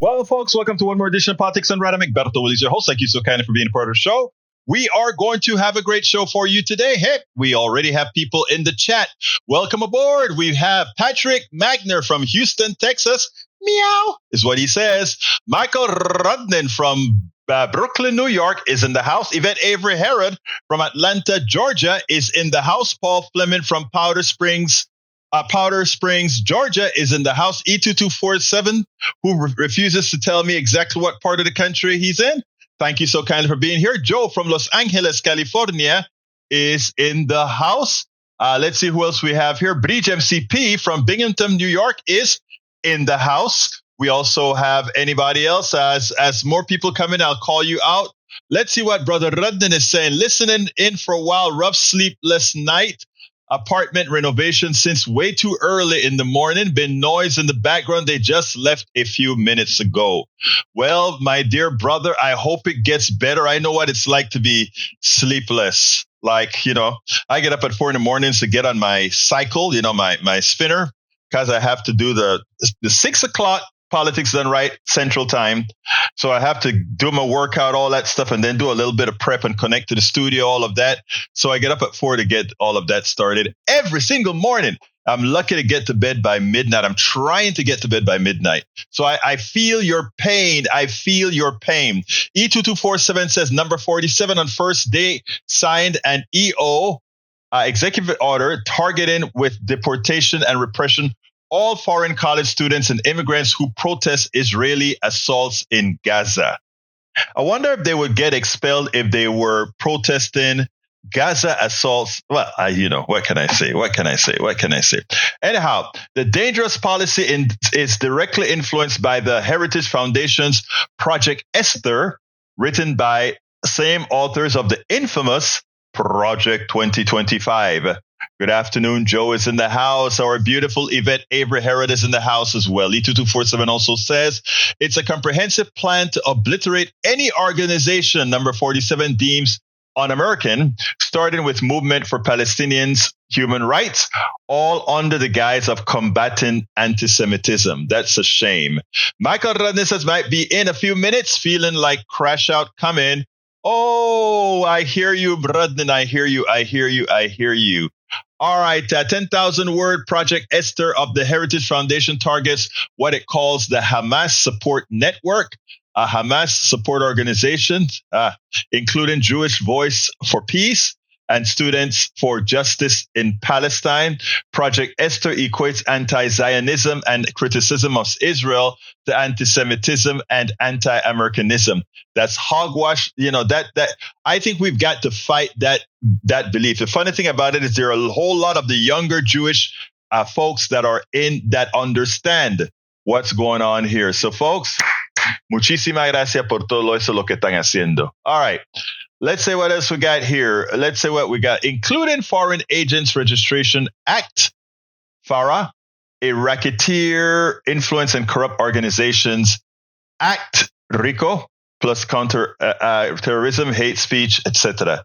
Well, folks, welcome to one more edition of Politics and Random. Egberto, Willies, your host. Thank you so kindly for being a part of the show. We are going to have a great show for you today. Hey, we already have people in the chat. Welcome aboard. We have Patrick Magner from Houston, Texas. Meow is what he says. Michael Rudnin from Brooklyn, New York is in the house. Yvette Avery Herod from Atlanta, Georgia is in the house. Paul Fleming from Powder Springs, Georgia is in the house. E2247, who refuses to tell me exactly what part of the country he's in. Thank you so kindly for being here. Joe from Los Angeles, California is in the house. Let's see who else we have here. Bridge MCP from Binghamton, New York is in the house. We also have anybody else. As more people come in, I'll call you out. Let's see what Brother Rudden is saying. Listening in for a while. Rough sleepless night. Apartment renovation since way too early in the morning. Been noise in the background. They just left a few minutes ago. Well, my dear brother, I hope it gets better. I know what it's like to be sleepless. Like, I get up at 4 a.m. to get on my cycle, my spinner, because I have to do the 6 o'clock Politics Done Right Central Time. So I have to do my workout, all that stuff, and then do a little bit of prep and connect to the studio, all of that. So I get up at 4 to get all of that started every single morning. I'm lucky to get to bed by midnight. I'm trying to get to bed by midnight. So I feel your pain. I feel your pain. E2247 says number 47 on first day signed an EO, executive order targeting with deportation and repression all foreign college students and immigrants who protest Israeli assaults in Gaza. I wonder if they would get expelled if they were protesting Gaza assaults. Well, what can I say? Anyhow, the dangerous policy is directly influenced by the Heritage Foundation's Project Esther, written by same authors of the infamous Project 2025. Good afternoon. Joe is in the house. Our beautiful Yvette Avery Herod is in the house as well. E2247 also says it's a comprehensive plan to obliterate any organization, number 47 deems un-American, starting with Movement for Palestinians' Human Rights, all under the guise of combating anti-Semitism. That's a shame. Michael Radney says might be in a few minutes, feeling like crash out coming. Oh, I hear you, Bradden. I hear you. All right, 10,000 word Project Esther of the Heritage Foundation targets what it calls the Hamas Support Network, a Hamas support organization, including Jewish Voice for Peace and Students for Justice in Palestine. Project Esther equates anti-Zionism and criticism of Israel to anti-Semitism and anti-Americanism. That's hogwash. That I think we've got to fight that belief. The funny thing about it is there are a whole lot of the younger Jewish folks that are that understand what's going on here. So, folks, muchísimas gracias por todo eso lo que están haciendo. All right. Let's say what else we got here. Let's say what we got, including Foreign Agents Registration Act, FARA, a Racketeer, Influence and Corrupt Organizations Act, RICO, plus counter terrorism, hate speech, etc.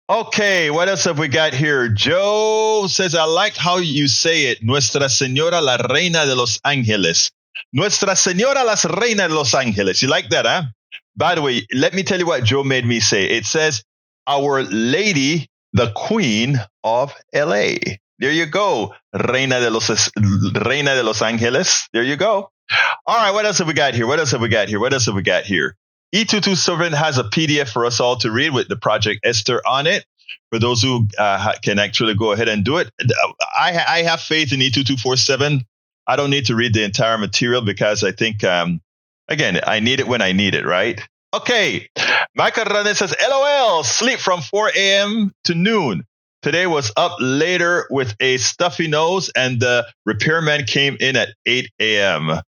Okay, what else have we got here? Joe says, I like how you say it. Nuestra Señora la Reina de los Ángeles. Nuestra Señora la Reina de los Ángeles. You like that, huh? By the way, let me tell you what Joe made me say. It says, Our Lady, the Queen of LA. There you go. Reina de los Ángeles. There you go. All right, what else have we got here? E2247 has a PDF for us all to read with the Project Esther on it. For those who can actually go ahead and do it. I have faith in E2247. I don't need to read the entire material because I think, again, I need it when I need it, right? Okay. Michael Ranez says, LOL, sleep from 4 a.m. to noon. Today was up later with a stuffy nose and the repairman came in at 8 a.m.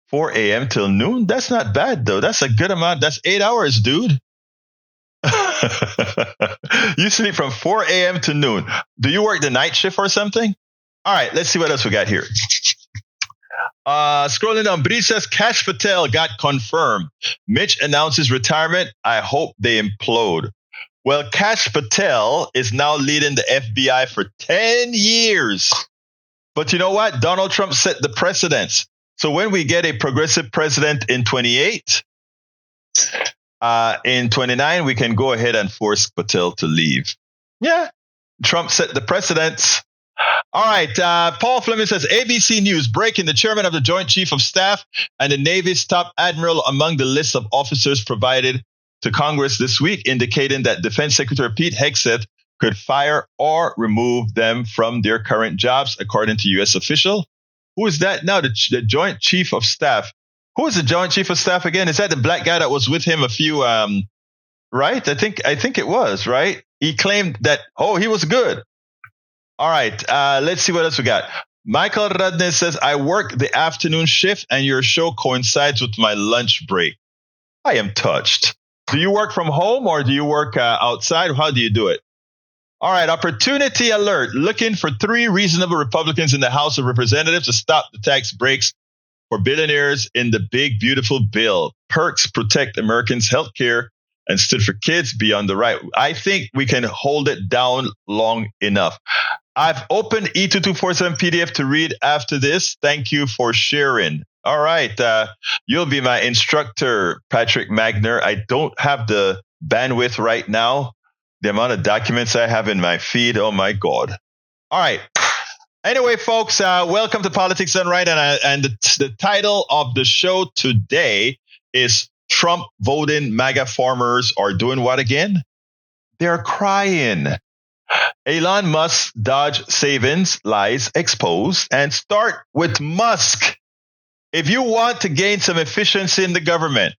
4 a.m. till noon? That's not bad, though. That's a good amount. That's 8 hours, dude. You sleep from 4 a.m. to noon. Do you work the night shift or something? All right, let's see what else we got here. Scrolling down, Bree says Kash Patel got confirmed. Mitch announces retirement. I hope they implode. Well, Kash Patel is now leading the FBI for 10 years. But you know what? Donald Trump set the precedence. So when we get a progressive president in 28, in 29, we can go ahead and force Patel to leave. Yeah, Trump set the precedents. All right. Paul Fleming says, ABC News breaking: the chairman of the Joint Chief of Staff and the Navy's top admiral among the list of officers provided to Congress this week, indicating that Defense Secretary Pete Hegseth could fire or remove them from their current jobs, according to U.S. official. Who is that now? The Joint Chief of Staff. Who is the Joint Chief of Staff again? Is that the black guy that was with him a few, right? I think it was, right? He claimed that, he was good. All right, let's see what else we got. Michael Radney says, I work the afternoon shift and your show coincides with my lunch break. I am touched. Do you work from home or do you work outside? How do you do it? All right, opportunity alert. Looking for 3 reasonable Republicans in the House of Representatives to stop the tax breaks for billionaires in the big, beautiful bill. Perks protect Americans' health care and stood for kids beyond the right. I think we can hold it down long enough. I've opened E2247 PDF to read after this. Thank you for sharing. All right. You'll be my instructor, Patrick Magner. I don't have the bandwidth right now. The amount of documents I have in my feed. Oh, my God. All right. Anyway, folks, welcome to Politics Done Right. And the title of the show today is Trump voting MAGA farmers are doing what again? They're crying. Elon Musk DOGE-savings lies exposed, and start with Musk. If you want to gain some efficiency in the government,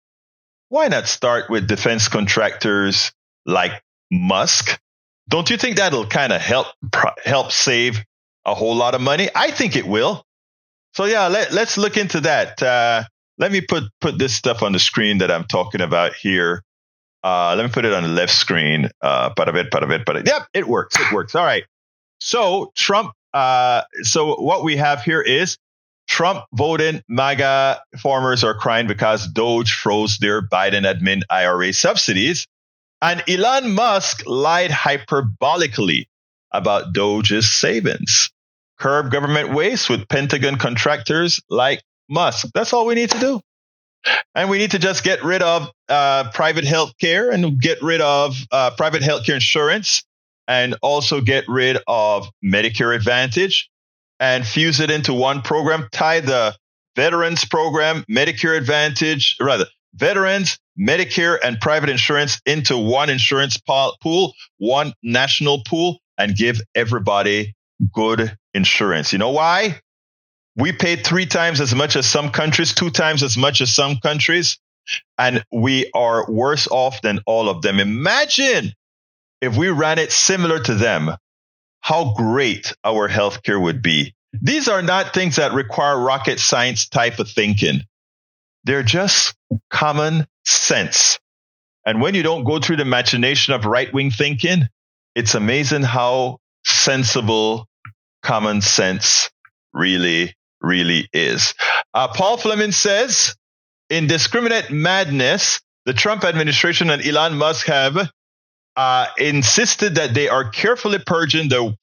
why not start with defense contractors like Musk? Don't you think that'll kind of help save a whole lot of money? I think it will. So yeah, let's look into that. Let me put this stuff on the screen that I'm talking about here. Let me put it on the left screen. Yep, it works. It works. All right. So Trump. So what we have here is Trump voting MAGA farmers are crying because Doge froze their Biden-admin IRA subsidies, and Elon Musk lied hyperbolically about Doge's savings. Curb government waste with Pentagon contractors like Musk. That's all we need to do. And we need to just get rid of private health care and get rid of private health care insurance, and also get rid of Medicare Advantage and fuse it into one program. Tie the Veterans Program, Medicare Advantage, Veterans, Medicare, and private insurance into one insurance pool, one national pool, and give everybody good insurance. You know why? We pay 3 times as much as some countries, 2 times as much as some countries, and we are worse off than all of them. Imagine if we ran it similar to them, how great our healthcare would be. These are not things that require rocket science type of thinking. They're just common sense. And when you don't go through the machination of right-wing thinking, it's amazing how sensible common sense really is. Paul Fleming says, indiscriminate madness, the Trump administration and Elon Musk have insisted that they are carefully purging the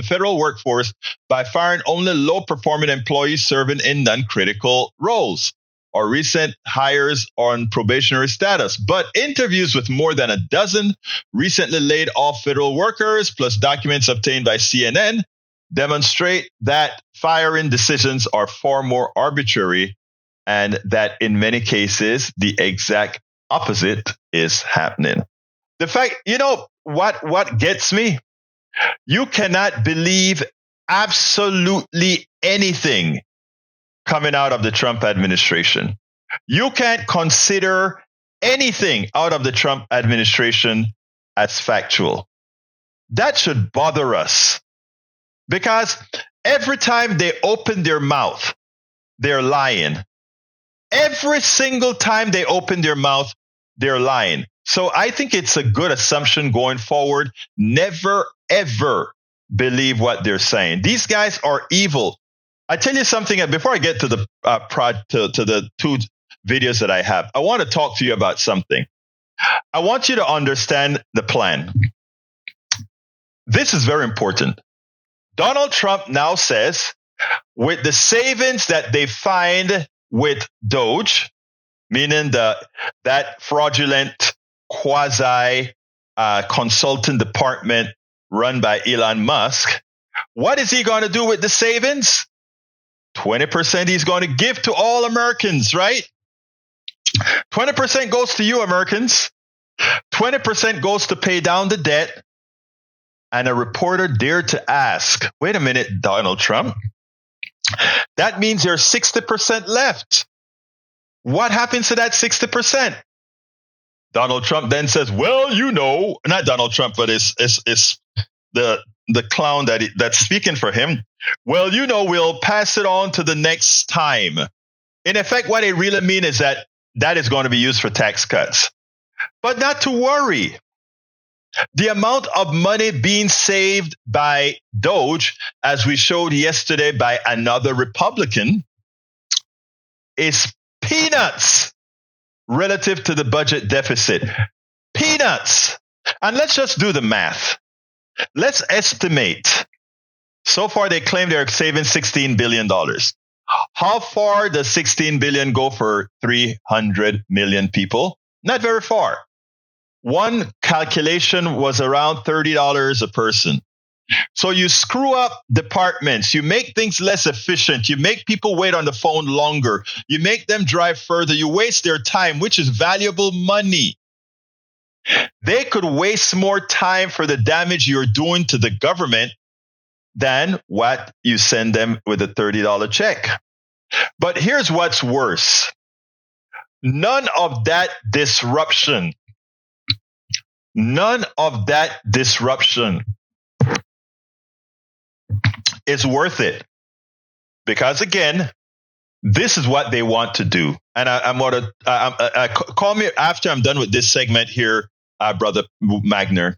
federal workforce by firing only low-performing employees serving in non-critical roles or recent hires on probationary status. But interviews with more than a dozen recently laid off federal workers, plus documents obtained by CNN, demonstrate that firing decisions are far more arbitrary and that in many cases, the exact opposite is happening. The fact, what gets me? You cannot believe absolutely anything coming out of the Trump administration. You can't consider anything out of the Trump administration as factual. That should bother us. Because every time they open their mouth, they're lying. Every single time they open their mouth, they're lying. So I think it's a good assumption going forward. Never, ever believe what they're saying. These guys are evil. I tell you something, before I get to the to the 2 videos that I have, I want to talk to you about something. I want you to understand the plan. This is very important. Donald Trump now says with the savings that they find with Doge, meaning that fraudulent quasi consultant department run by Elon Musk, what is he going to do with the savings? 20% he's going to give to all Americans, right? 20% goes to you, Americans. 20% goes to pay down the debt. And a reporter dared to ask, wait a minute, Donald Trump, that means there's 60% left. What happens to that 60%? Donald Trump then says, well, not Donald Trump, but it's the clown that's speaking for him. Well, we'll pass it on to the next time. In effect, what they really mean is that is going to be used for tax cuts. But not to worry. The amount of money being saved by Doge, as we showed yesterday by another Republican, is peanuts relative to the budget deficit. Peanuts. And let's just do the math. Let's estimate. So far, they claim they're saving $16 billion. How far does $16 billion go for 300 million people? Not very far. One calculation was around $30 a person. So you screw up departments, you make things less efficient, you make people wait on the phone longer, you make them drive further, you waste their time, which is valuable money. They could waste more time for the damage you're doing to the government than what you send them with a $30 check. But here's what's worse. None of that disruption is worth it. Because again, this is what they want to do. And I'm going to call me after I'm done with this segment here, Brother Magner.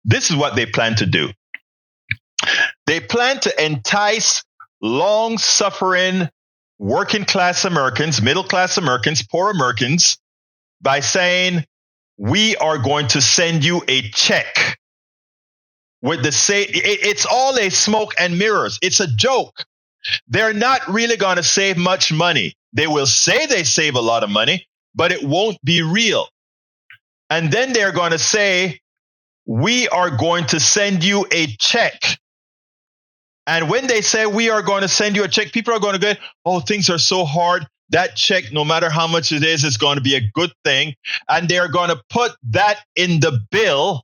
This is what they plan to do. They plan to entice long-suffering working class Americans, middle class Americans, poor Americans by saying, we are going to send you a check with it's all a smoke and mirrors. It's a joke. They're not really going to save much money. They will say they save a lot of money, but it won't be real. And then they're going to say, we are going to send you a check. And when they say we are going to send you a check, people are going to go, oh, things are so hard. That check, no matter how much it is going to be a good thing. And they're going to put that in the bill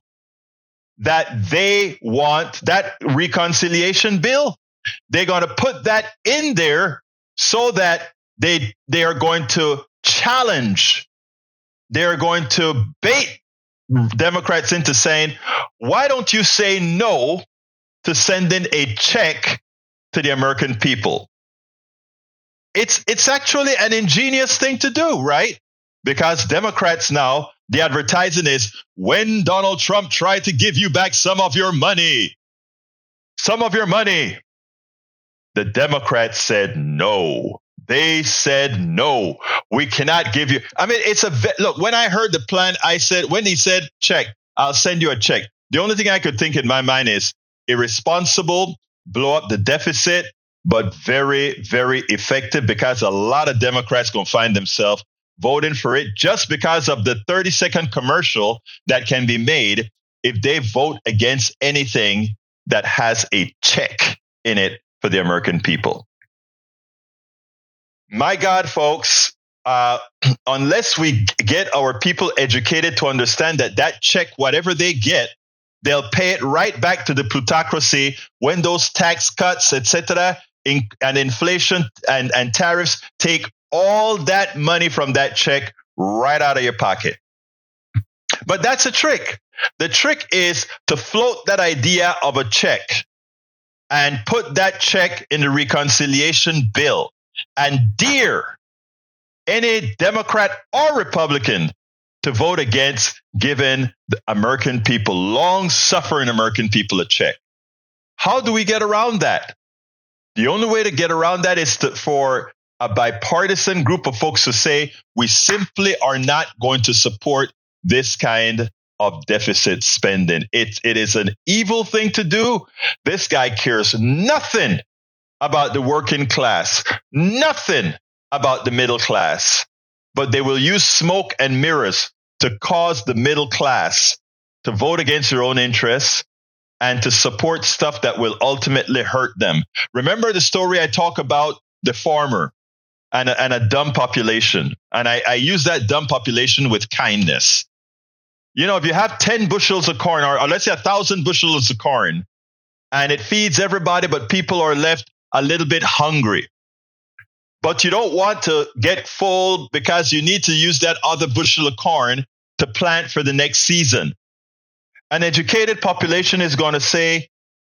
that they want, that reconciliation bill. They're going to put that in there so that they are going to challenge. They're going to bait Democrats into saying, why don't you say no to sending a check to the American people? It's actually an ingenious thing to do, right? Because Democrats now, the advertising is, when Donald Trump tried to give you back some of your money, the Democrats said no. They said no. We cannot give you. I mean, look, when I heard the plan, I said, when he said check, I'll send you a check. The only thing I could think in my mind is irresponsible, blow up the deficit, but very, very effective, because a lot of Democrats going to find themselves voting for it just because of the 30-second commercial that can be made if they vote against anything that has a check in it for the American people. My God, folks, unless we get our people educated to understand that check, whatever they get, they'll pay it right back to the plutocracy when those tax cuts, etc., and inflation and tariffs take all that money from that check right out of your pocket. But that's a trick. The trick is to float that idea of a check and put that check in the reconciliation bill and dare any Democrat or Republican to vote against giving the American people, long-suffering American people, a check. How do we get around that? The only way to get around that is for a bipartisan group of folks to say, we simply are not going to support this kind of deficit spending. It is an evil thing to do. This guy cares nothing about the working class, nothing about the middle class. But they will use smoke and mirrors to cause the middle class to vote against their own interests and to support stuff that will ultimately hurt them. Remember the story I talk about the farmer and a dumb population. And I use that dumb population with kindness. You know, if you have 10 bushels of corn, or let's say 1,000 bushels of corn, and it feeds everybody, but people are left a little bit hungry. But you don't want to get full because you need to use that other bushel of corn to plant for the next season. An educated population is going to say,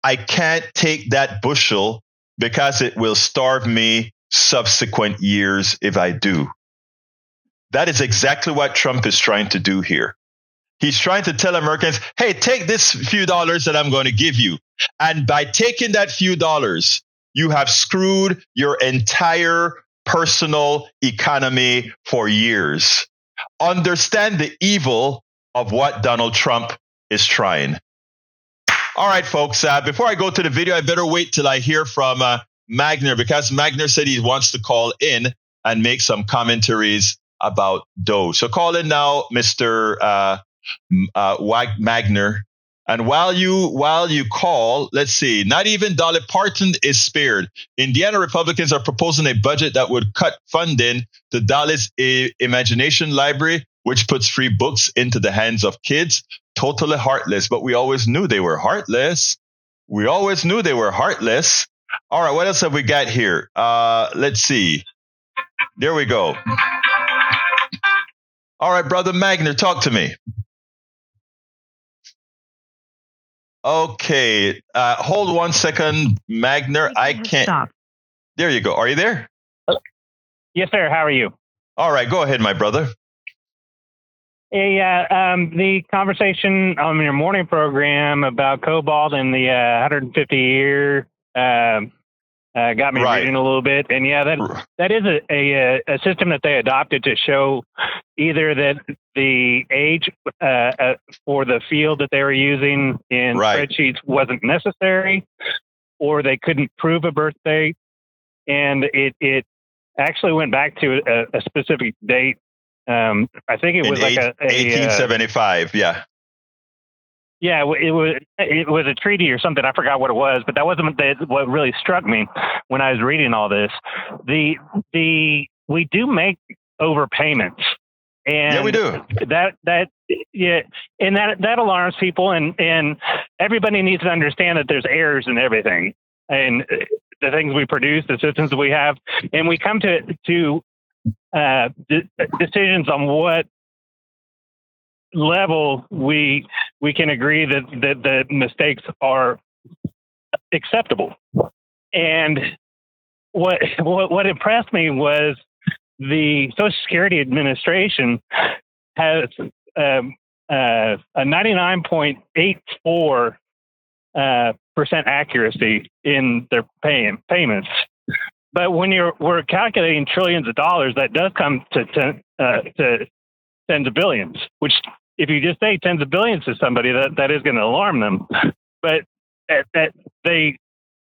I can't take that bushel because it will starve me subsequent years if I do. That is exactly what Trump is trying to do here. He's trying to tell Americans, hey, take this few dollars that I'm going to give you. And by taking that few dollars, you have screwed your entire personal economy for years. Understand the evil of what Donald Trump is trying. All right, folks, before I go to the video, I better wait till I hear from Magner, because Magner said he wants to call in and make some commentaries about Doge. So call in now, Mr. Magner. And while you call, let's see, not even Dolly Parton is spared. Indiana Republicans are proposing a budget that would cut funding to Dolly's Imagination Library, which puts free books into the hands of kids. Totally heartless, but we always knew they were heartless. All right, what else have we got here? Let's see. There we go. All right, Brother Magner, talk to me. Okay, hold 1 second, Magner. I can't. Stop. There you go. Are you there? Yes, sir. How are you? All right, go ahead, my brother. The conversation on your morning program about cobalt and the 150-year got me reading a little bit. And that is a system that they adopted to show either that the age for the field that they were using in spreadsheets wasn't necessary, or they couldn't prove a birth date. And it actually went back to a specific date. I think it was 1875. Yeah. Yeah, it was a treaty or something. I forgot what it was, but that wasn't what really struck me when I was reading all this. We do make overpayments, and we do. That alarms people, and everybody needs to understand that there's errors in everything, and the things we produce, the systems that we have, and we come to decisions on what level we can agree that the mistakes are acceptable. And what impressed me was the Social Security Administration has a 99.84% accuracy in their payments. But when we're calculating trillions of dollars, that does come to tens of billions, which if you just say tens of billions to somebody, that is going to alarm them. But they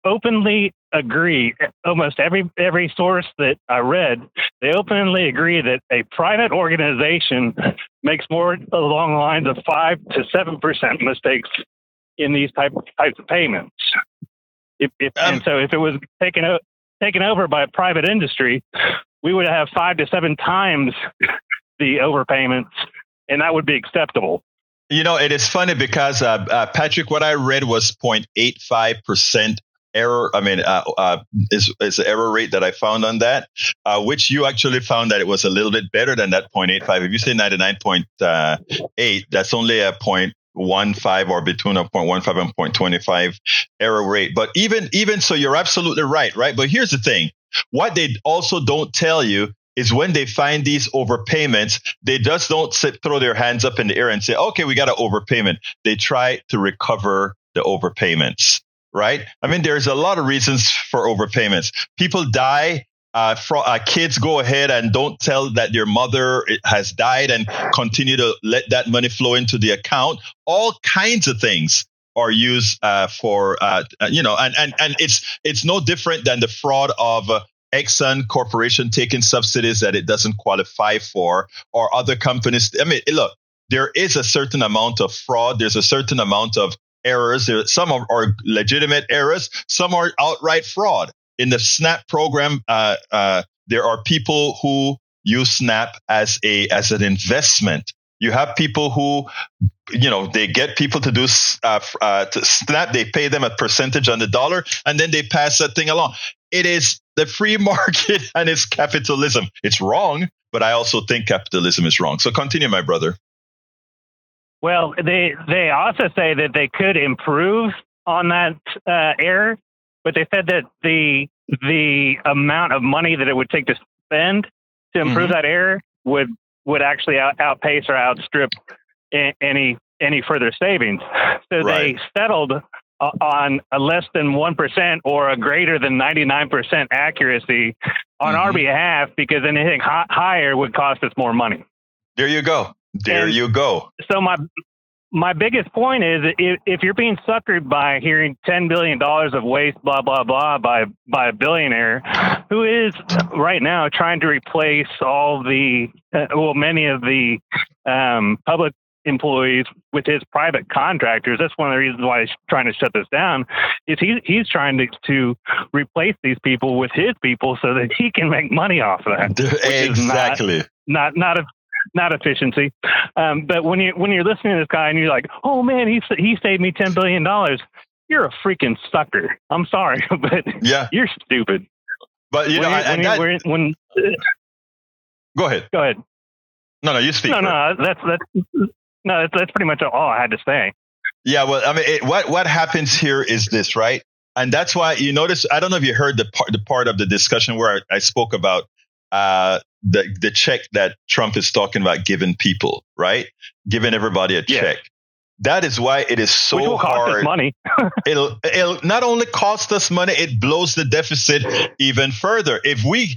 openly agree, almost every source that I read, they openly agree that a private organization makes more along the lines of 5 to 7% mistakes in these types of payments. And so if it was taken over by a private industry, we would have 5 to 7 times the overpayments, and that would be acceptable. You know, it is funny because, Patrick, what I read was 0.85% error. I mean, is the error rate that I found on that, which you actually found that it was a little bit better than that 0.85. If you say 99.8, that's only a 0.15 or between a 0.15 and 0.25 error rate. But even so, you're absolutely right? But here's the thing. What they also don't tell you is when they find these overpayments, they just don't throw their hands up in the air and say, okay, we got an overpayment. They try to recover the overpayments, right? I mean, there's a lot of reasons for overpayments. People die. Kids go ahead and don't tell that their mother has died and continue to let that money flow into the account. All kinds of things are used for and it's no different than the fraud of Exxon Corporation taking subsidies that it doesn't qualify for, or other companies. I mean, look, there is a certain amount of fraud. There's a certain amount of errors. Some are legitimate errors. Some are outright fraud. In the SNAP program, there are people who use SNAP as an investment. You have people who, they get people to do to SNAP. They pay them a percentage on the dollar, and then they pass that thing along. It is the free market and it's capitalism. It's wrong, but I also think capitalism is wrong. So continue, my brother. Well, they also say that they could improve on that error, but they said that the amount of money that it would take to spend to improve that error would actually outpace or outstrip any further savings. So they settled on a less than 1% or a greater than 99% accuracy on our behalf, because anything higher would cost us more money. There you go. You go. So my biggest point is, if you're being suckered by hearing $10 billion of waste, blah, blah, blah, by a billionaire who is right now trying to replace all the, many of the public employees with his private contractors. That's one of the reasons why he's trying to shut this down, is he's trying to replace these people with his people so that he can make money off of that. Exactly. Not efficiency. But when you're listening to this guy and you're like, oh man, he saved me $10 billion. You're a freaking sucker. I'm sorry, but you're stupid. But go ahead. Go ahead. No, you speak. That's pretty much all I had to say. Yeah, well, I mean, what happens here is this, right? And that's why you notice. I don't know if you heard the part of the discussion where I spoke about the check that Trump is talking about giving people, right? Giving everybody a check. That is why it is so Which will cost hard. Us money. It'll not only cost us money, it blows the deficit even further. If we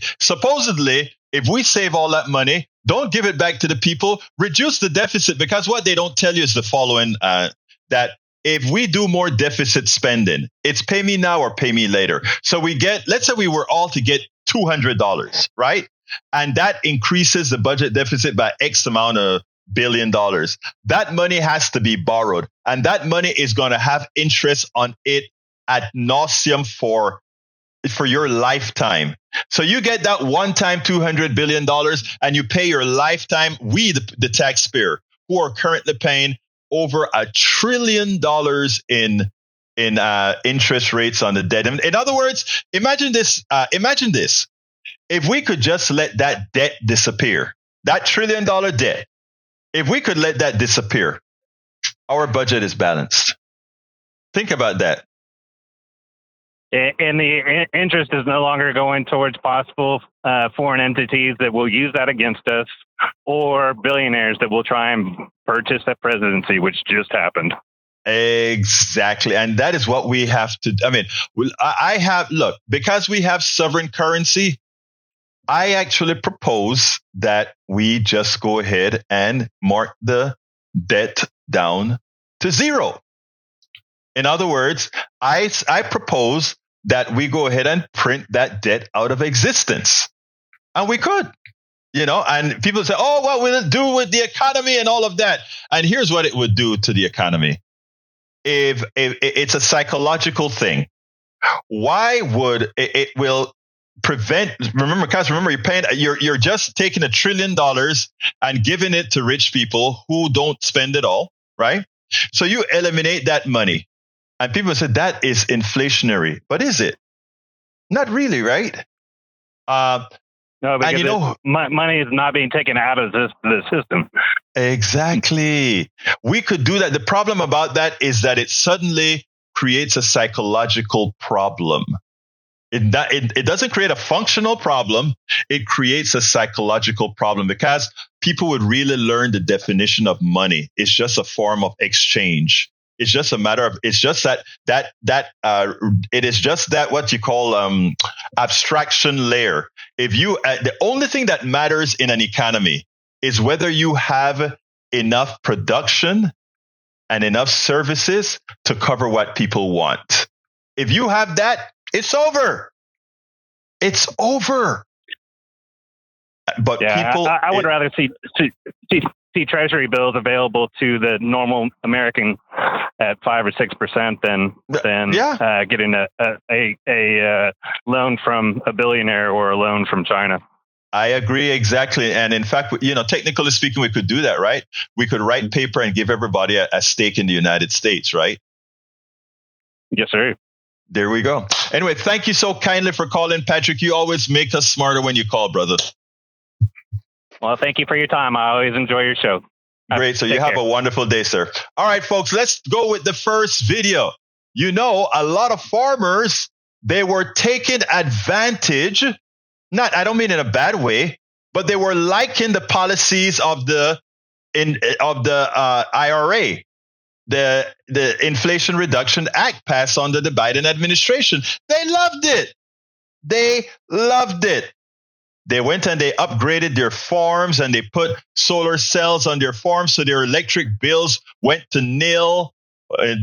save all that money, don't give it back to the people, reduce the deficit, because what they don't tell you is the following, that if we do more deficit spending, it's pay me now or pay me later. So let's say we were all to get $200, right? And that increases the budget deficit by X amount of billion dollars. That money has to be borrowed, and that money is going to have interest on it ad nauseum for your lifetime. So you get that one-time $200 billion and you pay your lifetime. We, the taxpayer, who are currently paying over $1 trillion in interest rates on the debt. In other words, imagine this. If we could just let that debt disappear, that $1 trillion debt, if we could let that disappear, our budget is balanced. Think about that. And the interest is no longer going towards possible foreign entities that will use that against us, or billionaires that will try and purchase that presidency, which just happened. Exactly. And that is what we have to. I mean, because we have sovereign currency, I actually propose that we just go ahead and mark the debt down to zero. In other words, I propose that we go ahead and print that debt out of existence. And we could, and people say, oh, what will it do with the economy and all of that? And here's what it would do to the economy. If it's a psychological thing, why would it will prevent, remember, you're just taking $1 trillion and giving it to rich people who don't spend it all, right? So you eliminate that money. And people say that is inflationary. But is it? Not really, right? No, because money is not being taken out of the system. Exactly. We could do that. The problem about that is that it suddenly creates a psychological problem. It doesn't create a functional problem. It creates a psychological problem, because people would really learn the definition of money. It's just a form of exchange. It's just a matter of, it's just it is just that what you call abstraction layer. If you, the only thing that matters in an economy is whether you have enough production and enough services to cover what people want. If you have that, it's over. It's over. But people, I would rather see Treasury bills available to the normal American at 5 or 6% than getting a loan from a billionaire or a loan from China. I agree exactly. And in fact, technically speaking, we could do that, right? We could write paper and give everybody a stake in the United States, right? Yes, sir. There we go. Anyway, thank you so kindly for calling, Patrick. You always make us smarter when you call, brother. Well, thank you for your time. I always enjoy your show. Great. So you have a wonderful day, sir. All right, folks, let's go with the first video. A lot of farmers, they were taking advantage. I don't mean in a bad way, but they were liking the policies of the IRA, the Inflation Reduction Act passed under the Biden administration. They loved it. They went and they upgraded their farms and they put solar cells on their farms so their electric bills went to nil.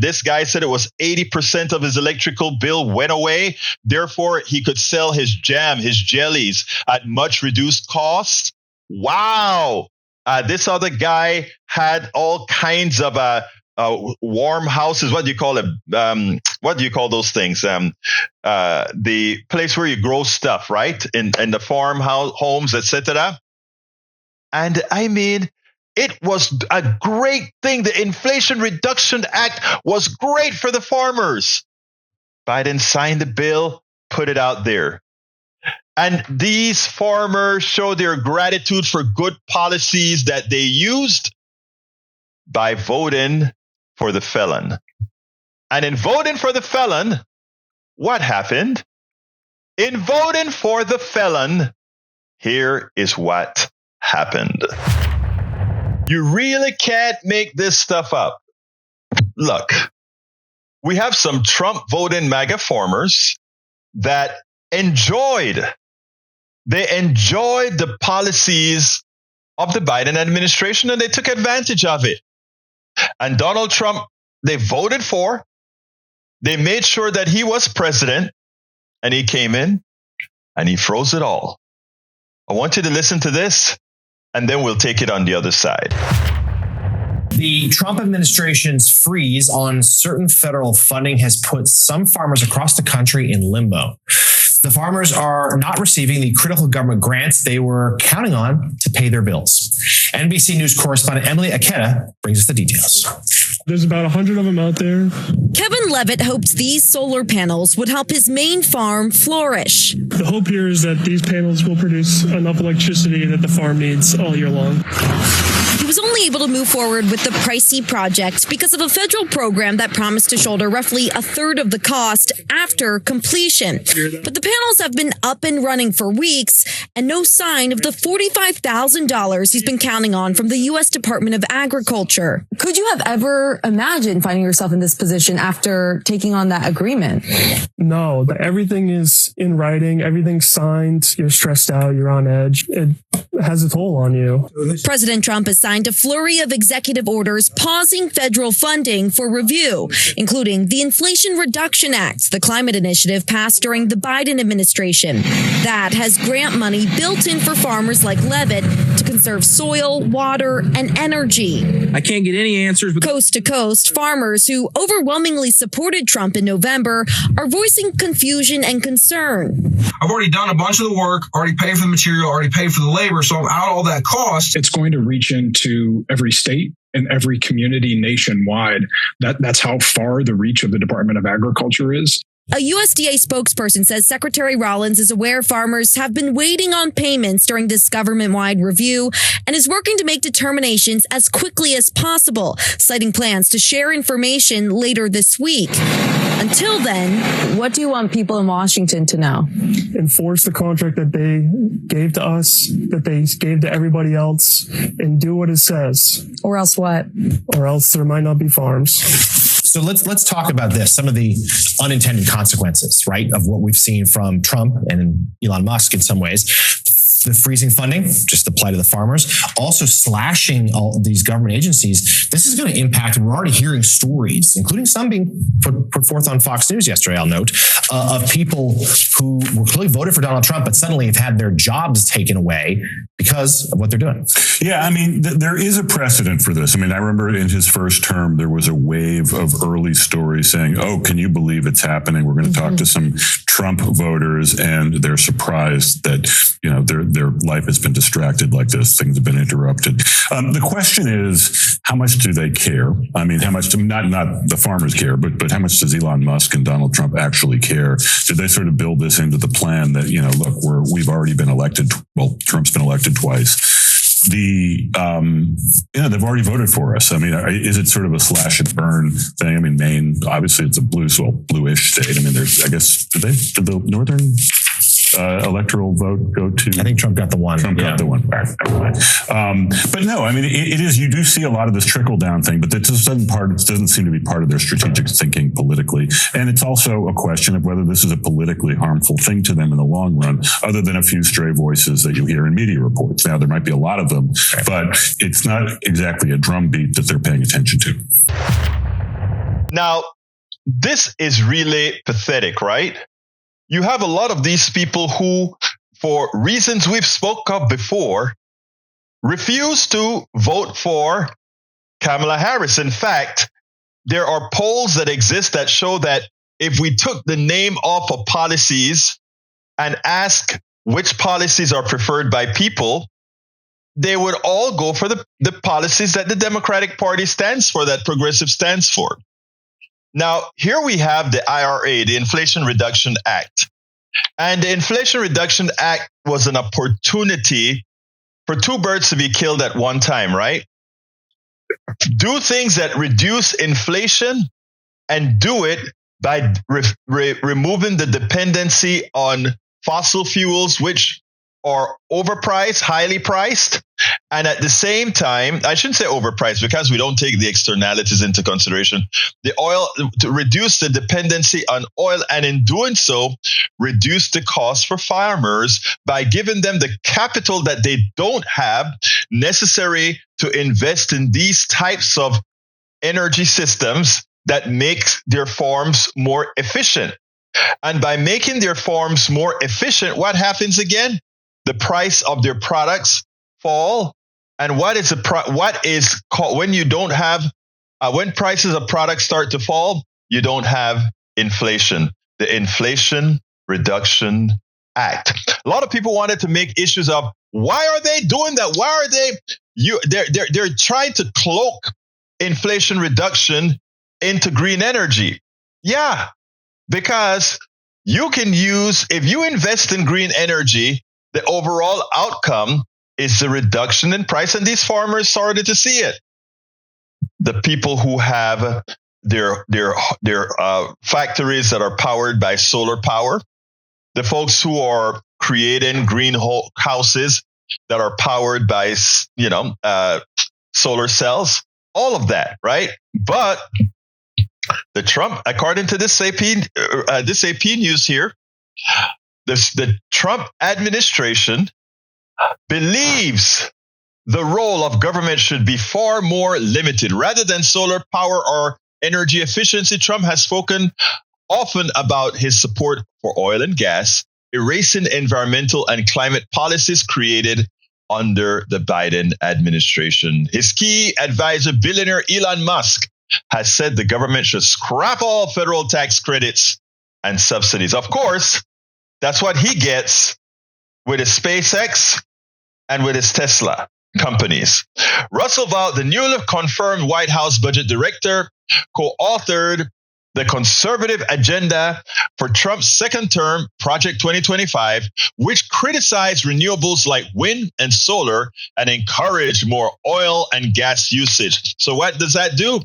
This guy said it was 80% of his electrical bill went away. Therefore, he could sell his jam, his jellies at much reduced cost. Wow. This other guy had all kinds of warm houses. What do you call it? What do you call those things? The place where you grow stuff, right? In the farmhouse homes, etc. And I mean, it was a great thing. The Inflation Reduction Act was great for the farmers. Biden signed the bill, put it out there. And these farmers show their gratitude for good policies that they used by voting for the felon. And in voting for the felon, what happened? In voting for the felon, here is what happened. You really can't make this stuff up. Look, we have some Trump voting MAGA farmers that enjoyed the policies of the Biden administration and they took advantage of it. And Donald Trump, they voted for, they made sure that he was president, and he came in and he froze it all. I want you to listen to this, and then we'll take it on the other side. The Trump administration's freeze on certain federal funding has put some farmers across the country in limbo. The farmers are not receiving the critical government grants they were counting on to pay their bills. NBC News correspondent Emily Aketa brings us the details. There's about 100 of them out there. Kevin Levitt hopes these solar panels would help his main farm flourish. The hope here is that these panels will produce enough electricity that the farm needs all year long. He was only able to move forward with the pricey project because of a federal program that promised to shoulder roughly a third of the cost after completion. But the panels have been up and running for weeks and no sign of the $45,000 he's been counting on from the U.S. Department of Agriculture. Could you have ever imagined finding yourself in this position after taking on that agreement? No, everything is in writing. Everything's signed. You're stressed out. You're on edge. It has a toll on you. President Trump has signed a flurry of executive orders pausing federal funding for review, including the Inflation Reduction Act, the climate initiative passed during the Biden administration. That has grant money built in for farmers like Levitt to conserve soil, water, and energy. I can't get any answers. Coast to coast, farmers who overwhelmingly supported Trump in November are voicing confusion and concern. I've already done a bunch of the work, already paid for the material, already paid for the labor, so I'm out all that cost. It's going to reach into every state and every community nationwide. That's how far the reach of the Department of Agriculture is. A USDA spokesperson says Secretary Rollins is aware farmers have been waiting on payments during this government-wide review and is working to make determinations as quickly as possible, citing plans to share information later this week. Until then, what do you want people in Washington to know? Enforce the contract that they gave to us, that they gave to everybody else, and do what it says. Or else what? Or else there might not be farms. So let's talk about this, some of the unintended consequences, right, of what we've seen from Trump and Elon Musk in some ways. the freezing funding, just apply to the farmers, also slashing all these government agencies. This is going to impact, we're already hearing stories, including some being put forth on Fox News yesterday, I'll note, of people who were clearly voted for Donald Trump, but suddenly have had their jobs taken away because of what they're doing. Yeah, I mean, there is a precedent for this. I mean, I remember in his first term, there was a wave of early stories saying, oh, can you believe it's happening? We're going to talk to some Trump voters, and they're surprised that, you know, their life has been distracted like this. Things have been interrupted. The question is, how much do they care? I mean, how much do not the farmers care, but how much does Elon Musk and Donald Trump actually care? Did they sort of build this into the plan that, you know, look, we've already been elected. Well, Trump's been elected twice. They've already voted for us. I mean, is it sort of a slash and burn thing? I mean, Maine, obviously it's a bluish state. I mean, did the northern electoral vote go to? I think Trump got the one. Got the one. But no, I mean, it is, you do see a lot of this trickle down thing, but that doesn't seem to be part of their strategic thinking politically. And it's also a question of whether this is a politically harmful thing to them in the long run, other than a few stray voices that you hear in media reports. Now, there might be a lot of them, but it's not exactly a drumbeat that they're paying attention to. Now, this is really pathetic, right? You have a lot of these people who, for reasons we've spoke of before, refuse to vote for Kamala Harris. In fact, there are polls that exist that show that if we took the name off of policies and ask which policies are preferred by people, they would all go for the policies that the Democratic Party stands for, that Progressive stands for. Now, here we have the IRA, the Inflation Reduction Act. And the Inflation Reduction Act was an opportunity for two birds to be killed at one time, right? Do things that reduce inflation and do it by removing the dependency on fossil fuels, which are overpriced, highly priced. And at the same time, I shouldn't say overpriced because we don't take the externalities into consideration. The oil, to reduce the dependency on oil, and in doing so, reduce the cost for farmers by giving them the capital that they don't have necessary to invest in these types of energy systems that make their farms more efficient. And by making their farms more efficient, what happens again? The price of their products fall. And what is called when you don't have when prices of products start to fall, you don't have inflation. The Inflation Reduction Act. A lot of people wanted to make issues of why are they doing that? Why are they're trying to cloak inflation reduction into green energy? Yeah, because you can if you invest in green energy, the overall outcome is the reduction in price, and these farmers started to see it. The people who have their factories that are powered by solar power, the folks who are creating green houses that are powered by solar cells, all of that, right? But the Trump, according to this AP news here, the Trump administration believes the role of government should be far more limited. Rather than solar power or energy efficiency, Trump has spoken often about his support for oil and gas, erasing environmental and climate policies created under the Biden administration. His key advisor, billionaire Elon Musk, has said the government should scrap all federal tax credits and subsidies. Of course, that's what he gets with his SpaceX and with his Tesla companies. Russell Vought, the newly confirmed White House budget director, co-authored the conservative agenda for Trump's second term, Project 2025, which criticized renewables like wind and solar and encouraged more oil and gas usage. So what does that do?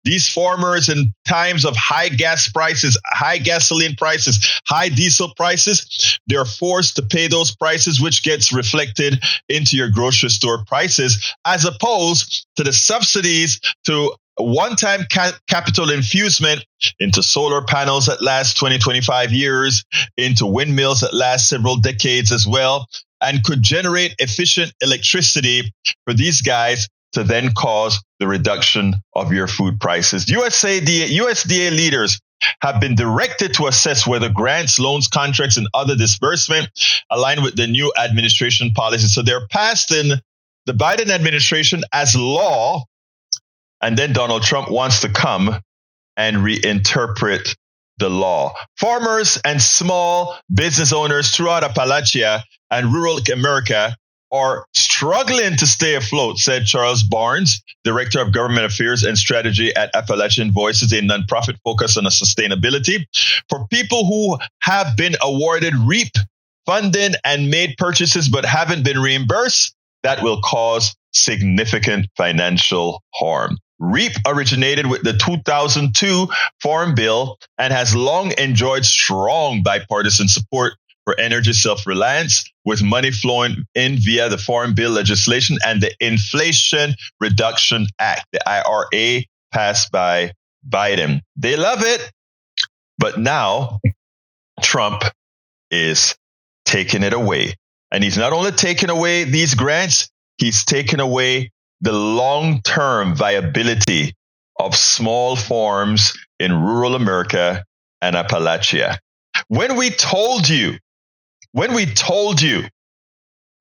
These farmers, in times of high gas prices, high gasoline prices, high diesel prices, they're forced to pay those prices, which gets reflected into your grocery store prices, as opposed to the subsidies to one-time capital infusement into solar panels that last 20, 25 years, into windmills that last several decades as well, and could generate efficient electricity for these guys to then cause the reduction of your food prices. USDA leaders have been directed to assess whether grants, loans, contracts, and other disbursement align with the new administration policy. So they're passed in the Biden administration as law, and then Donald Trump wants to come and reinterpret the law. Farmers and small business owners throughout Appalachia and rural America are struggling to stay afloat, said Charles Barnes, Director of Government Affairs and Strategy at Appalachian Voices, a nonprofit focused on sustainability. For people who have been awarded REAP funding and made purchases but haven't been reimbursed, that will cause significant financial harm. REAP originated with the 2002 Farm Bill and has long enjoyed strong bipartisan support for energy self-reliance, with money flowing in via the Farm Bill legislation and the Inflation Reduction Act, the IRA, passed by Biden. They love it, but now Trump is taking it away. And he's not only taking away these grants, he's taking away the long-term viability of small farms in rural America and Appalachia. When we told you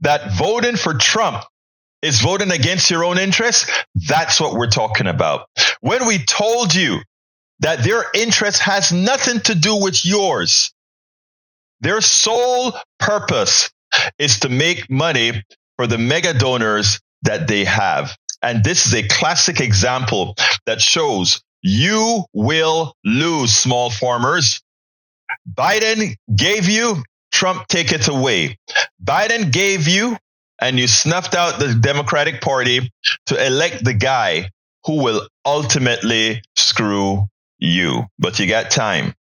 that voting for Trump is voting against your own interests, that's what we're talking about. When we told you that their interest has nothing to do with yours, their sole purpose is to make money for the mega donors that they have. And this is a classic example that shows you will lose, small farmers. Biden gave you, Trump take it away. Biden gave you, and you snuffed out the Democratic Party to elect the guy who will ultimately screw you. But you got time.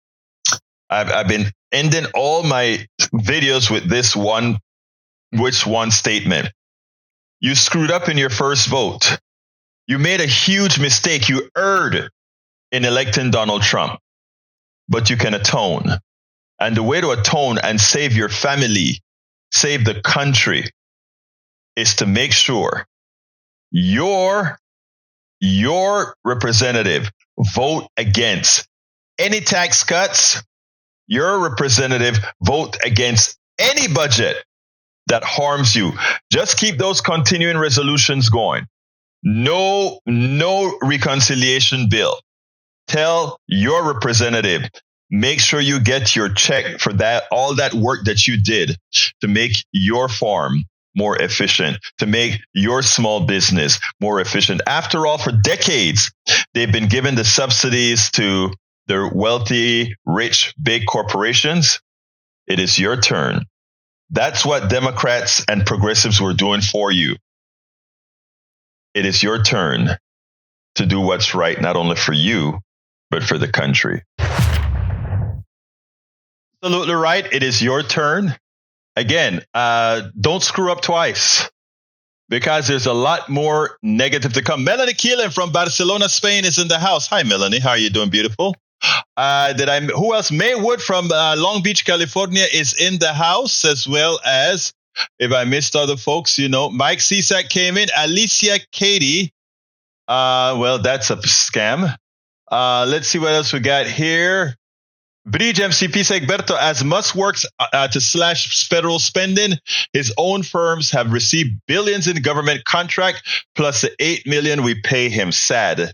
I've been ending all my videos with this one statement. You screwed up in your first vote. You made a huge mistake. You erred in electing Donald Trump, but you can atone. And the way to atone and save your family, save the country, is to make sure your representative vote against any tax cuts. Your representative vote against any budget that harms you. Just keep those continuing resolutions going. No reconciliation bill. Tell your representative, make sure you get your check for that, all that work that you did to make your farm more efficient, to make your small business more efficient. After all, for decades, they've been given the subsidies to the wealthy, rich, big corporations. It is your turn. That's what Democrats and progressives were doing for you. It is your turn to do what's right, not only for you, but for the country. Absolutely right. It is your turn. Again, don't screw up twice, because there's a lot more negative to come. Melanie Keelan from Barcelona, Spain is in the house. Hi, Melanie. How are you doing? Beautiful. Who else? May Wood from Long Beach, California is in the house, as well as, if I missed other folks, Mike Cisak came in. Alicia Katie. Well, that's a scam. Let's see what else we got here. Bridge MCP Egberto, as Musk works to slash federal spending, his own firms have received billions in government contract plus the $8 million we pay him. Sad.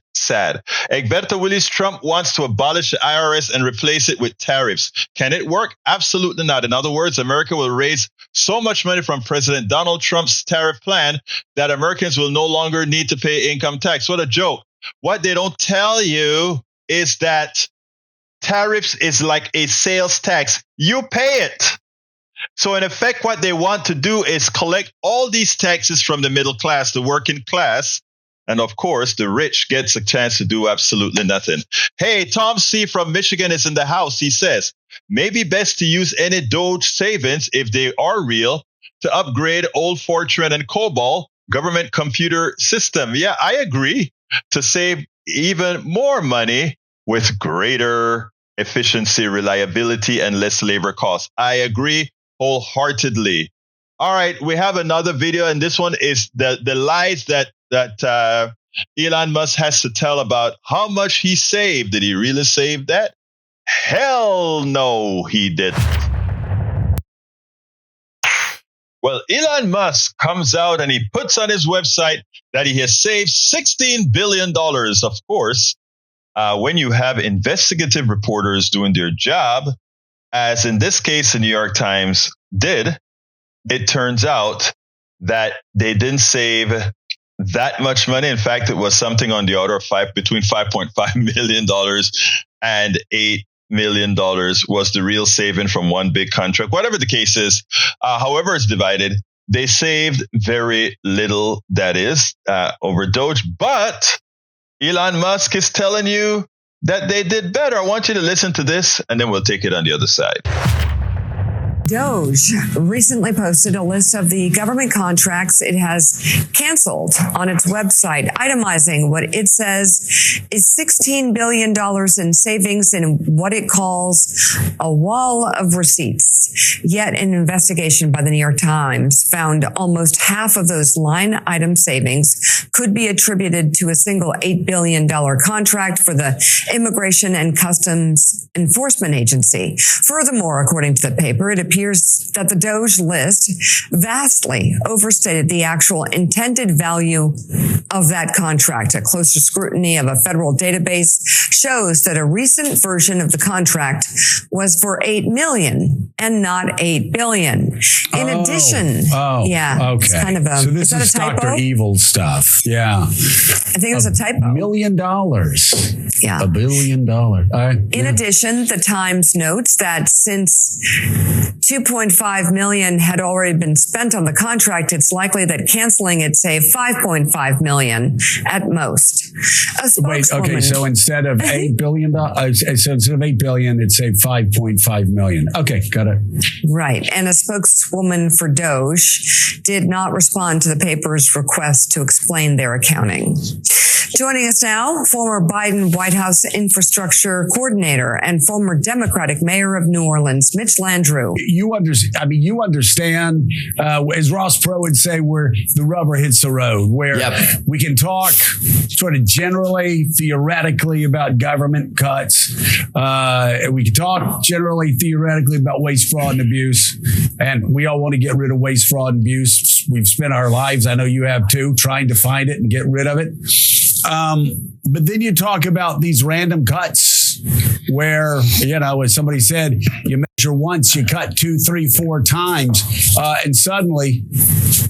Egberto Willies, Trump wants to abolish the IRS and replace it with tariffs. Can it work? Absolutely not. In other words, America will raise so much money from President Donald Trump's tariff plan that Americans will no longer need to pay income tax. What a joke. What they don't tell you is that tariffs is like a sales tax. You pay it. So in effect, what they want to do is collect all these taxes from the middle class, the working class. And of course, the rich gets a chance to do absolutely nothing. Hey, Tom C. from Michigan is in the house. He says, maybe best to use any Doge savings, if they are real, to upgrade old Fortran and COBOL government computer system. Yeah, I agree. To save even more money with greater efficiency, reliability, and less labor costs. I agree wholeheartedly. All right, we have another video, and this one is the lies that Elon Musk has to tell about how much he saved. Did he really save that? Hell no, he didn't. Well, Elon Musk comes out and he puts on his website that he has saved $16 billion. Of course, when you have investigative reporters doing their job, as in this case, the New York Times did, it turns out that they didn't save that much money. In fact, it was something on the order of between $5.5 million and $8 million was the real saving from one big contract. Whatever the case is, however it's divided, they saved very little, that is, over Doge. But Elon Musk is telling you that they did better. I want you to listen to this, and then we'll take it on the other side. Doge recently posted a list of the government contracts it has canceled on its website, itemizing what it says is $16 billion in savings in what it calls a wall of receipts. Yet an investigation by the New York Times found almost half of those line item savings could be attributed to a single $8 billion contract for the Immigration and Customs Enforcement Agency. Furthermore, according to the paper, it appears that the Doge list vastly overstated the actual intended value of that contract. A closer scrutiny of a federal database shows that a recent version of the contract was for $8 million and not $8 billion. In addition, okay. It's kind of so this is Dr. Evil stuff. Yeah. I think it was a typo. $1 million. Yeah. $1 billion. In addition, the Times notes that since $2.5 million had already been spent on the contract, it's likely that canceling it saved $5.5 million at most. Wait, okay, so instead of $8 billion, so instead of $8 billion, it saved $5.5 million. Okay, got it. Right. And a spokeswoman for Doge did not respond to the paper's request to explain their accounting. Joining us now, former Biden White House infrastructure coordinator and former Democratic mayor of New Orleans, Mitch Landrieu. You understand, as Ross Perot would say, where the rubber hits the road, where we can talk sort of generally, theoretically about government cuts. We can talk generally, theoretically about waste, fraud, and abuse. And we all want to get rid of waste, fraud, and abuse. We've spent our lives, I know you have too, trying to find it and get rid of it. But then you talk about these random cuts where, as somebody said, you measure once, you cut 2, 3, 4 times, and suddenly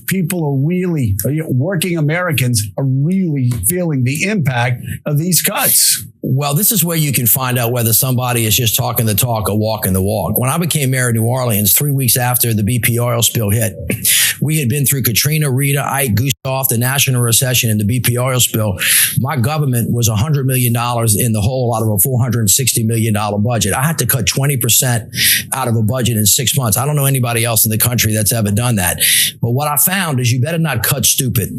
people are really, working Americans are really feeling the impact of these cuts. Well, this is where you can find out whether somebody is just talking the talk or walking the walk. When I became mayor of New Orleans, 3 weeks after the BP oil spill hit, we had been through Katrina, Rita, Ike, Gustav, the national recession, and the BP oil spill. My government was $100 million in the hole out of a $460 million budget. I had to cut 20% out of a budget in 6 months. I don't know anybody else in the country that's ever done that. But what I found is you better not cut stupid.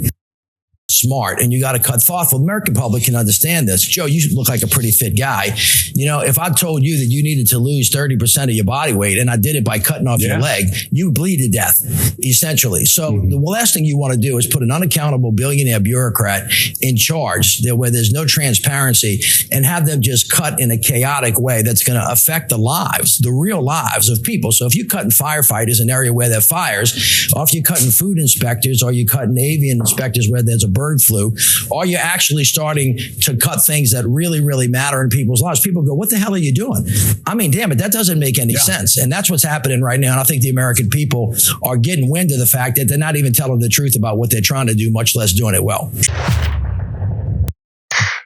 Smart, and you got to cut thoughtful. The American public can understand this. Joe, you look like a pretty fit guy. If I told you that you needed to lose 30% of your body weight and I did it by cutting off your leg, you bleed to death, essentially. So the last thing you want to do is put an unaccountable billionaire bureaucrat in charge where there's no transparency and have them just cut in a chaotic way that's going to affect the real lives of people. So if you're cutting firefighters in an area where there are fires, or if you're cutting food inspectors, or you're cutting avian inspectors where there's a bird flu, or you're actually starting to cut things that really, really matter in people's lives. People go, what the hell are you doing? I mean, damn it, that doesn't make any sense. And that's what's happening right now. And I think the American people are getting wind of the fact that they're not even telling the truth about what they're trying to do, much less doing it well.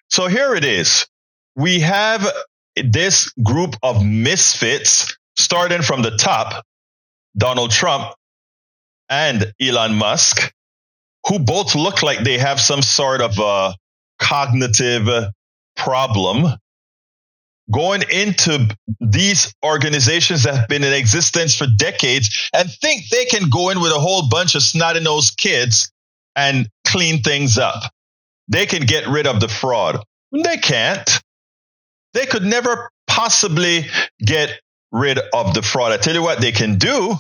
So here it is. We have this group of misfits starting from the top, Donald Trump and Elon Musk, who both look like they have some sort of a cognitive problem, going into these organizations that have been in existence for decades and think they can go in with a whole bunch of snotty-nosed kids and clean things up. They can get rid of the fraud. They can't. They could never possibly get rid of the fraud. I tell you what they can do.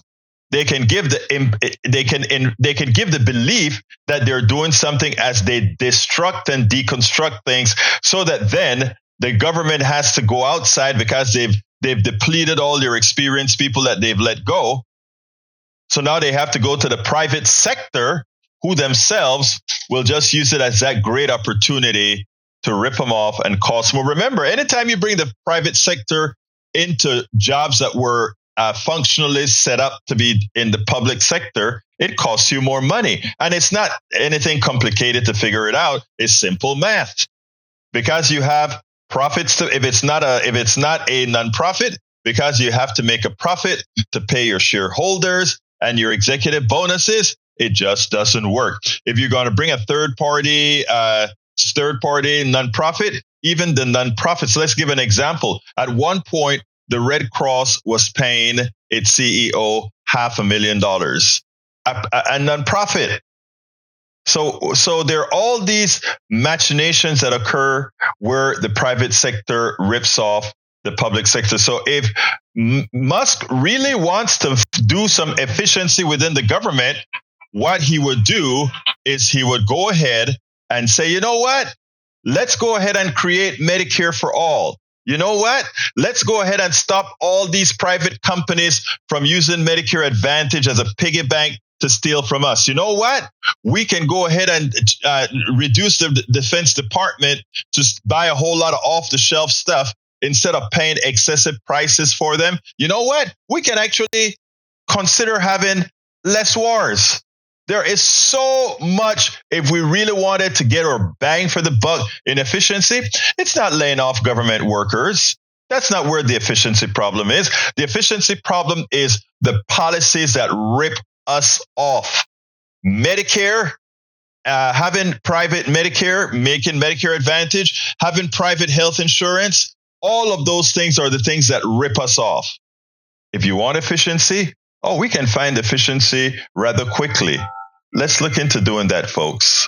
they can give the belief that they're doing something as they destruct and deconstruct things, so that then the government has to go outside because they've depleted all their experienced people that they've let go. So now they have to go to the private sector, who themselves will just use it as that great opportunity to rip them off and cost more. Remember, anytime you bring the private sector into jobs that were functionally set up to be in the public sector, it costs you more money. And it's not anything complicated to figure it out. It's simple math. Because you have profits if it's not a nonprofit, because you have to make a profit to pay your shareholders and your executive bonuses, it just doesn't work. If you're going to bring a third party nonprofit, even the nonprofits, let's give an example. At one point, the Red Cross was paying its CEO $500,000, a nonprofit. So there are all these machinations that occur where the private sector rips off the public sector. So if Musk really wants to do some efficiency within the government, what he would do is he would go ahead and say, you know what? Let's go ahead and create Medicare for all. You know what? Let's go ahead and stop all these private companies from using Medicare Advantage as a piggy bank to steal from us. You know what? We can go ahead and reduce the Defense Department to buy a whole lot of off-the-shelf stuff instead of paying excessive prices for them. You know what? We can actually consider having less wars. There is so much, if we really wanted to get our bang for the buck in efficiency. It's not laying off government workers. That's not where the efficiency problem is. The efficiency problem is the policies that rip us off. Medicare, having private Medicare, making Medicare Advantage, having private health insurance, all of those things are the things that rip us off. If you want efficiency, we can find efficiency rather quickly. Let's look into doing that, folks.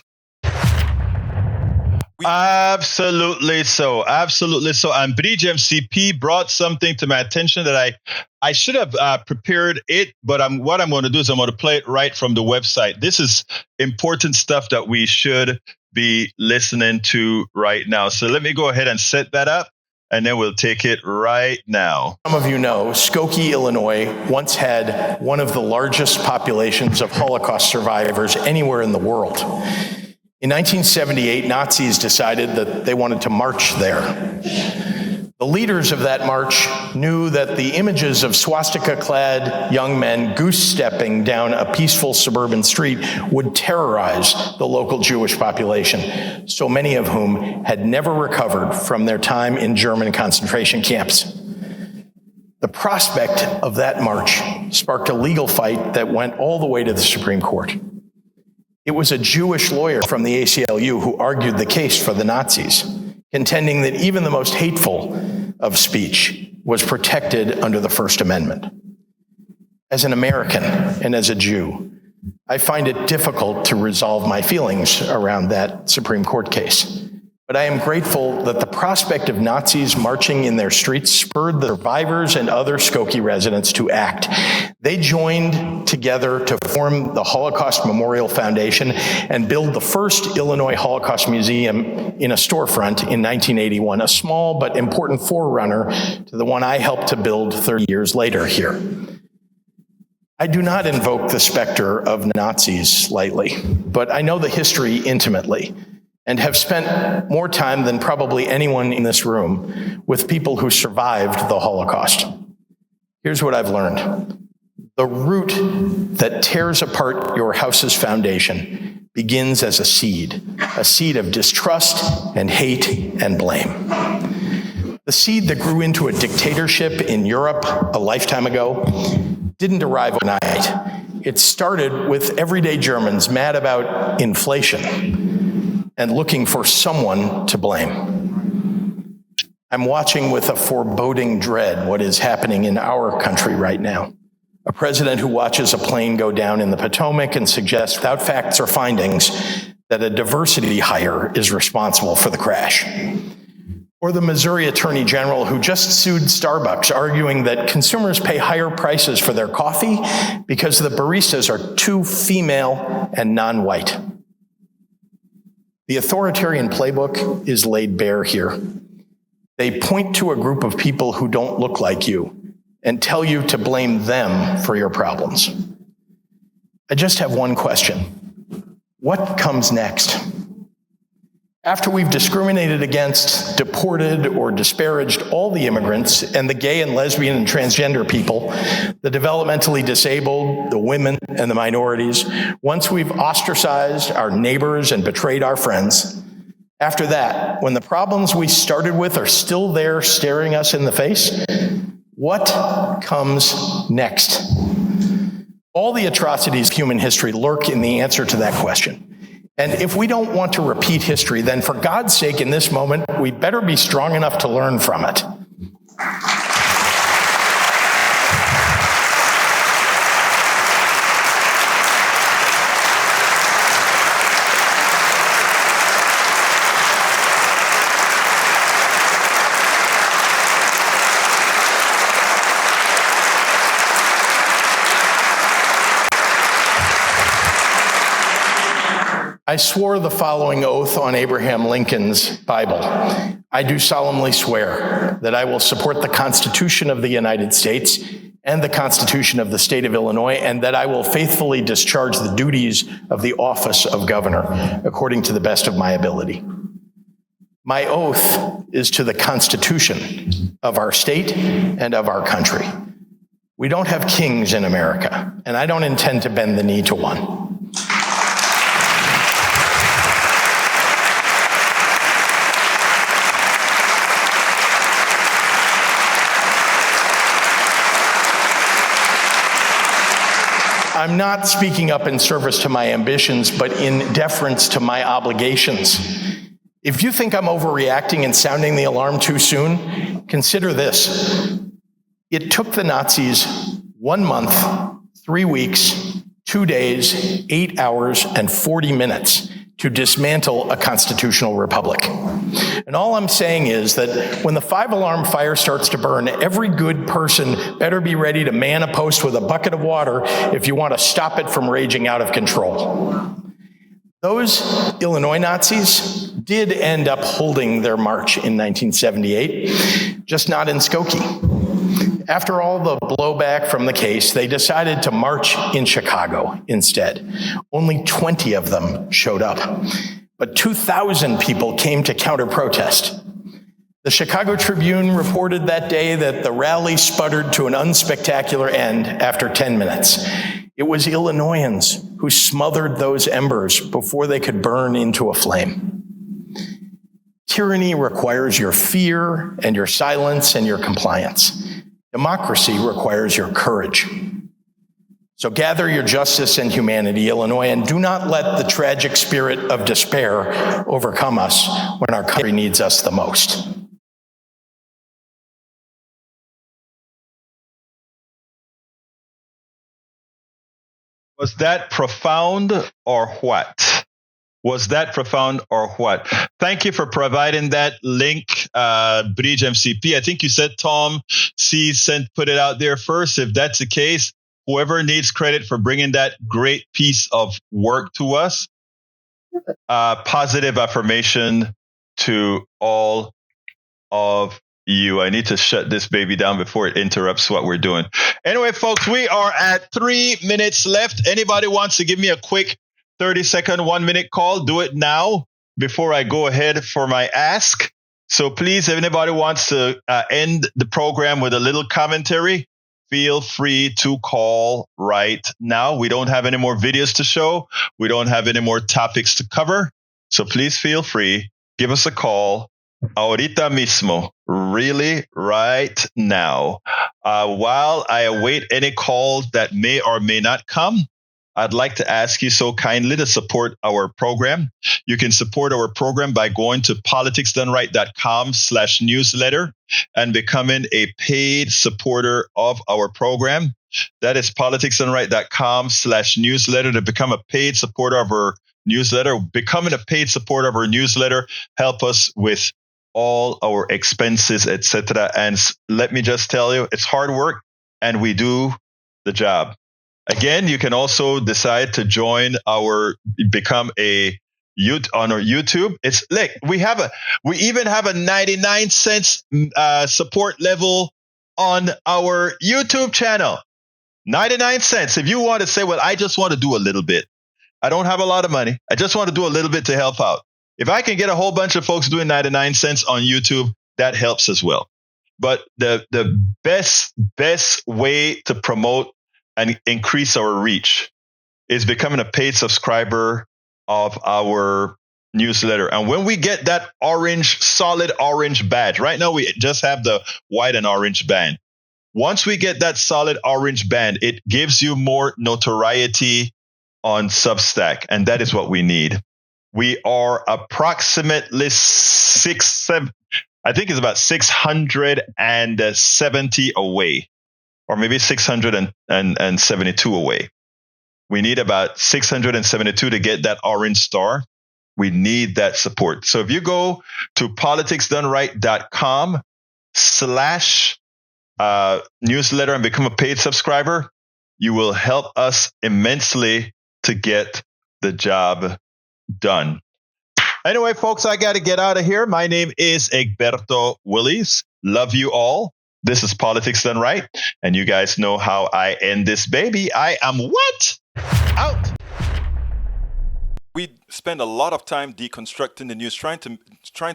Absolutely so. Absolutely so. And Bridge MCP brought something to my attention that I should have prepared it, but what I'm going to do is I'm going to play it right from the website. This is important stuff that we should be listening to right now. So let me go ahead and set that up, and then we'll take it right now. Some of you know, Skokie, Illinois once had one of the largest populations of Holocaust survivors anywhere in the world. In 1978, Nazis decided that they wanted to march there. The leaders of that march knew that the images of swastika-clad young men goose-stepping down a peaceful suburban street would terrorize the local Jewish population, so many of whom had never recovered from their time in German concentration camps. The prospect of that march sparked a legal fight that went all the way to the Supreme Court. It was a Jewish lawyer from the ACLU who argued the case for the Nazis, contending that even the most hateful of speech was protected under the First Amendment. As an American and as a Jew, I find it difficult to resolve my feelings around that Supreme Court case. But I am grateful that the prospect of Nazis marching in their streets spurred the survivors and other Skokie residents to act. They joined together to form the Holocaust Memorial Foundation and build the first Illinois Holocaust Museum in a storefront in 1981, a small but important forerunner to the one I helped to build 30 years later here. I do not invoke the specter of Nazis lightly, but I know the history intimately, and have spent more time than probably anyone in this room with people who survived the Holocaust. Here's what I've learned. The root that tears apart your house's foundation begins as a seed of distrust and hate and blame. The seed that grew into a dictatorship in Europe a lifetime ago didn't arrive overnight. It started with everyday Germans mad about inflation and looking for someone to blame. I'm watching with a foreboding dread what is happening in our country right now. A president who watches a plane go down in the Potomac and suggests, without facts or findings, that a diversity hire is responsible for the crash. Or the Missouri Attorney General who just sued Starbucks, arguing that consumers pay higher prices for their coffee because the baristas are too female and non-white. The authoritarian playbook is laid bare here. They point to a group of people who don't look like you and tell you to blame them for your problems. I just have one question. What comes next? After we've discriminated against, deported, or disparaged all the immigrants and the gay and lesbian and transgender people, the developmentally disabled, the women, and the minorities, once we've ostracized our neighbors and betrayed our friends, after that, when the problems we started with are still there staring us in the face, what comes next? All the atrocities of human history lurk in the answer to that question. And if we don't want to repeat history, then for God's sake, in this moment, we better be strong enough to learn from it. I swore the following oath on Abraham Lincoln's Bible. I do solemnly swear that I will support the Constitution of the United States and the Constitution of the State of Illinois, and that I will faithfully discharge the duties of the office of governor according to the best of my ability. My oath is to the Constitution of our state and of our country. We don't have kings in America, and I don't intend to bend the knee to one. I'm not speaking up in service to my ambitions, but in deference to my obligations. If you think I'm overreacting and sounding the alarm too soon, consider this. It took the Nazis 1 month, 3 weeks, 2 days, 8 hours, and 40 minutes to dismantle a constitutional republic. And all I'm saying is that when the 5-alarm fire starts to burn, every good person better be ready to man a post with a bucket of water if you want to stop it from raging out of control. Those Illinois Nazis did end up holding their march in 1978, just not in Skokie. After all the blowback from the case, they decided to march in Chicago instead. Only 20 of them showed up, but 2,000 people came to counter-protest. The Chicago Tribune reported that day that the rally sputtered to an unspectacular end after 10 minutes. It was Illinoisans who smothered those embers before they could burn into a flame. Tyranny requires your fear and your silence and your compliance. Democracy requires your courage. So gather your justice and humanity, Illinois, and do not let the tragic spirit of despair overcome us when our country needs us the most. Was that profound or what? Was that profound or what? Thank you for providing that link, Bridge MCP. I think you said Tom C. put it out there first. If that's the case, whoever needs credit for bringing that great piece of work to us, positive affirmation to all of you. I need to shut this baby down before it interrupts what we're doing. Anyway, folks, we are at 3 minutes left. Anybody wants to give me a quick 30-second, 1-minute call? Do it now before I go ahead for my ask. So please, if anybody wants to end the program with a little commentary, feel free to call right now. We don't have any more videos to show. We don't have any more topics to cover. So please feel free. Give us a call. Ahorita mismo, really right now. While I await any calls that may or may not come, I'd like to ask you so kindly to support our program. You can support our program by going to politicsdoneright.com/newsletter and becoming a paid supporter of our program. That is politicsdoneright.com/newsletter to become a paid supporter of our newsletter. Becoming a paid supporter of our newsletter help us with all our expenses, etc. And let me just tell you, it's hard work, and we do the job. Again, you can also decide to become a on our YouTube. It's like we even have a 99 cents support level on our YouTube channel. 99 cents. If you want to say, well, I just want to do a little bit. I don't have a lot of money. I just want to do a little bit to help out. If I can get a whole bunch of folks doing 99 cents on YouTube, that helps as well. But the best way to promote and increase our reach is becoming a paid subscriber of our newsletter. And when we get that solid orange badge, right now we just have the white and orange band. Once we get that solid orange band, it gives you more notoriety on Substack. And that is what we need. We are approximately I think it's about 670 away, or maybe 672 away. We need about 672 to get that orange star. We need that support. So if you go to politicsdoneright.com/newsletter and become a paid subscriber, you will help us immensely to get the job done. Anyway, folks, I got to get out of here. My name is Egberto Willies. Love you all. This is Politics Done Right. And you guys know how I end this baby. I am what? Out. We spend a lot of time deconstructing the news, trying to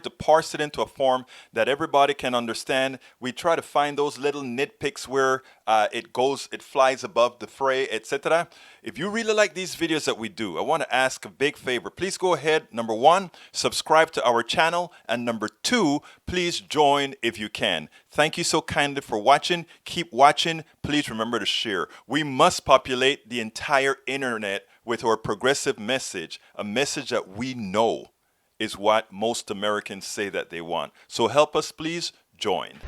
parse it into a form that everybody can understand. We try to find those little nitpicks where it flies above the fray, etc. If you really like these videos that we do, I want to ask a big favor. Please go ahead. Number 1, subscribe to our channel. And number 2, please join if you can. Thank you so kindly for watching. Keep watching. Please remember to share. We must populate the entire internet with our progressive message, a message that we know is what most Americans say that they want. So help us, please join.